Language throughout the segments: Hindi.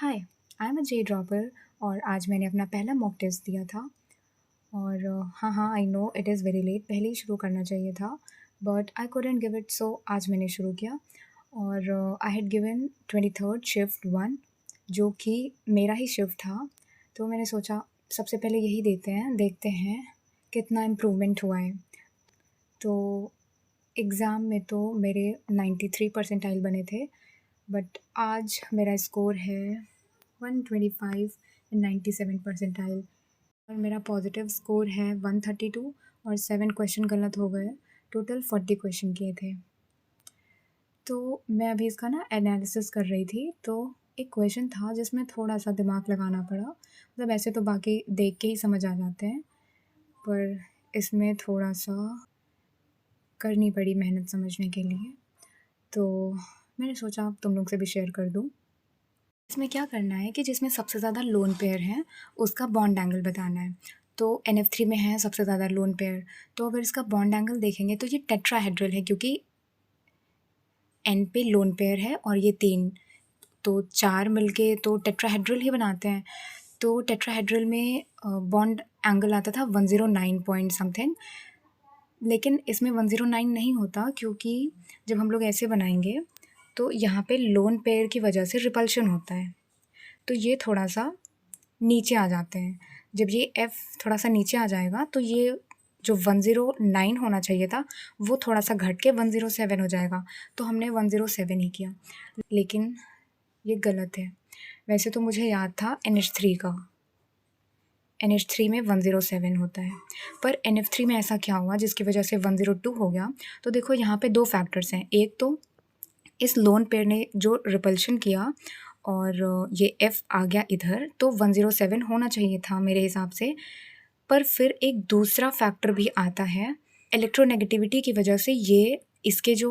Hi, I am a J dropper और आज मैंने अपना पहला मॉक टेस्ट दिया था। और हाँ, I know it is very late, पहले ही शुरू करना चाहिए था, but I couldn't give it, so आज मैंने शुरू किया। और I had given 23rd shift 1, जो कि मेरा ही शिफ्ट था। तो मैंने सोचा सबसे पहले यही देते हैं, देखते हैं कितना इम्प्रूवमेंट हुआ है। तो एग्ज़ाम में तो मेरे 93 परसेंटाइल बने थे, बट आज मेरा स्कोर है 125 एंड 97 परसेंटाइल। और मेरा पॉजिटिव स्कोर है 132 और 7 क्वेश्चन गलत हो गए। टोटल 40 क्वेश्चन किए थे। तो मैं अभी इसका ना एनालिसिस कर रही थी, तो एक क्वेश्चन था जिसमें थोड़ा सा दिमाग लगाना पड़ा। मतलब ऐसे तो बाकी देख के ही समझ आ जाते हैं, पर इसमें थोड़ा सा करनी पड़ी मेहनत समझने के लिए। तो मैंने सोचा तुम लोग से भी शेयर कर दूँ। इसमें क्या करना है कि जिसमें सबसे ज़्यादा लोन पेयर हैं उसका बॉन्ड एंगल बताना है। तो NF3 में है सबसे ज़्यादा लोन पेयर, तो अगर इसका बॉन्ड एंगल देखेंगे तो ये टेट्राहेड्रल है, क्योंकि N पे लोन पेयर है और ये 3, तो 4 मिलके तो टेट्राहेड्रल ही बनाते हैं। तो टेट्राहेड्रल में बॉन्ड एंगल आता था 109 पॉइंट समथिंग, लेकिन इसमें 109 नहीं होता, क्योंकि जब हम लोग ऐसे बनाएंगे तो यहाँ पे लोन पेयर की वजह से रिपल्शन होता है, तो ये थोड़ा सा नीचे आ जाते हैं। जब ये F थोड़ा सा नीचे आ जाएगा तो ये जो 109 होना चाहिए था वो थोड़ा सा घट के 107 हो जाएगा। तो हमने 107 ही किया, लेकिन ये गलत है। वैसे तो मुझे याद था NH3 का, NH3 में 107 होता है, पर NF3 में ऐसा क्या हुआ जिसकी वजह से 102 हो गया। तो देखो यहाँ पे 2 फैक्टर्स हैं। एक तो इस लोन पेयर ने जो रिपल्शन किया और ये F आ गया इधर, तो 107 होना चाहिए था मेरे हिसाब से। पर फिर एक दूसरा फैक्टर भी आता है, इलेक्ट्रोनेगेटिविटी की वजह से ये इसके जो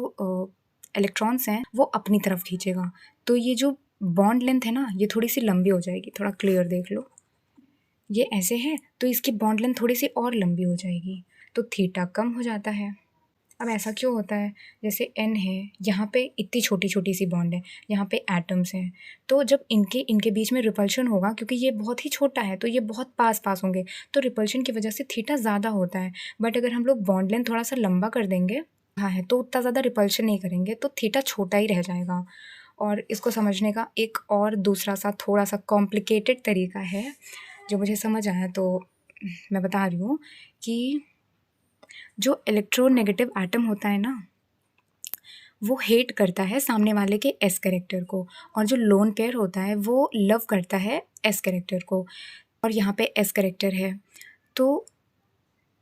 इलेक्ट्रॉन्स हैं वो अपनी तरफ खींचेगा। तो ये जो बॉन्ड लेंथ है ना, ये थोड़ी सी लंबी हो जाएगी। थोड़ा क्लियर देख लो, ये ऐसे है तो इसकी बॉन्ड लेंथ थोड़ी सी और लंबी हो जाएगी, तो थीटा कम हो जाता है। अब ऐसा क्यों होता है? जैसे N है, यहाँ पे इतनी छोटी छोटी सी बॉन्ड है, यहाँ पे एटम्स हैं, तो जब इनके इनके बीच में रिपल्शन होगा, क्योंकि ये बहुत ही छोटा है तो ये बहुत पास पास होंगे, तो रिपल्शन की वजह से थीटा ज़्यादा होता है। बट अगर हम लोग बॉन्ड लेंथ थोड़ा सा लंबा कर देंगे, हाँ है, तो उतना ज़्यादा रिपल्शन नहीं करेंगे, तो थीटा छोटा ही रह जाएगा। और इसको समझने का एक और दूसरा सा थोड़ा सा कॉम्प्लिकेटेड तरीका है जो मुझे समझ आया, तो मैं बता रही हूँ कि जो इलेक्ट्रोनेगेटिव एटम होता है ना, वो हेट करता है सामने वाले के एस कैरेक्टर को, और जो लोन पेयर होता है वो लव करता है एस कैरेक्टर को। और यहाँ पे एस कैरेक्टर है, तो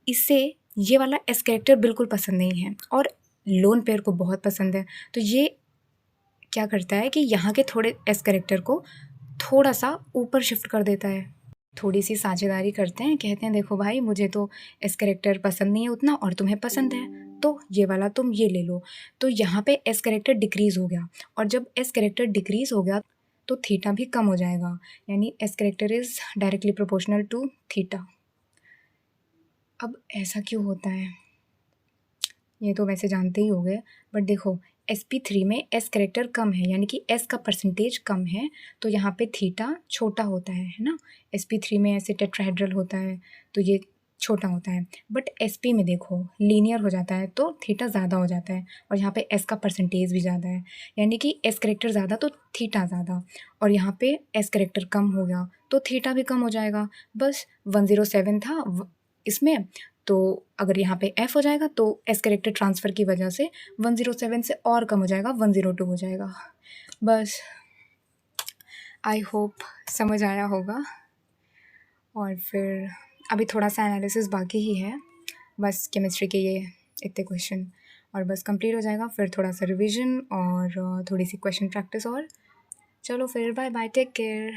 इससे ये वाला एस कैरेक्टर बिल्कुल पसंद नहीं है और लोन पेयर को बहुत पसंद है। तो ये क्या करता है कि यहाँ के थोड़े एस कैरेक्टर को थोड़ा सा ऊपर शिफ्ट कर देता है। थोड़ी सी साझेदारी करते हैं, कहते हैं देखो भाई मुझे तो एस कैरेक्टर पसंद नहीं है उतना और तुम्हें पसंद है, तो ये वाला तुम ये ले लो। तो यहाँ पे एस कैरेक्टर डिक्रीज़ हो गया, और जब एस कैरेक्टर डिक्रीज़ हो गया तो थीटा भी कम हो जाएगा, यानी S character is directly proportional to theta. अब ऐसा क्यों होता है ये तो वैसे जानते ही हो गए, बट देखो sp3 में एस कैरेक्टर कम है, यानी कि एस का परसेंटेज कम है, तो यहाँ पे थीटा छोटा होता है ना। sp3 में ऐसे टेट्राहेड्रल होता है तो ये छोटा होता है, बट sp में देखो लीनियर हो जाता है तो थीटा ज़्यादा हो जाता है, और यहाँ पे s का परसेंटेज भी ज़्यादा है, यानी कि s कैरेक्टर ज़्यादा तो थीटा ज़्यादा, और यहाँ पे s कैरेक्टर कम हो गया तो थीटा भी कम हो जाएगा। बस 107 था इसमें, तो अगर यहाँ पे F हो जाएगा तो S कैरेक्टर ट्रांसफ़र की वजह से 107 से और कम हो जाएगा, 102 हो जाएगा। बस आई होप समझ आया होगा। और फिर अभी थोड़ा सा एनालिसिस बाकी ही है, बस केमिस्ट्री के ये इतने क्वेश्चन और बस कंप्लीट हो जाएगा। फिर थोड़ा सा रिवीजन और थोड़ी सी क्वेश्चन प्रैक्टिस और। चलो फिर बाय बाय, टेक केयर।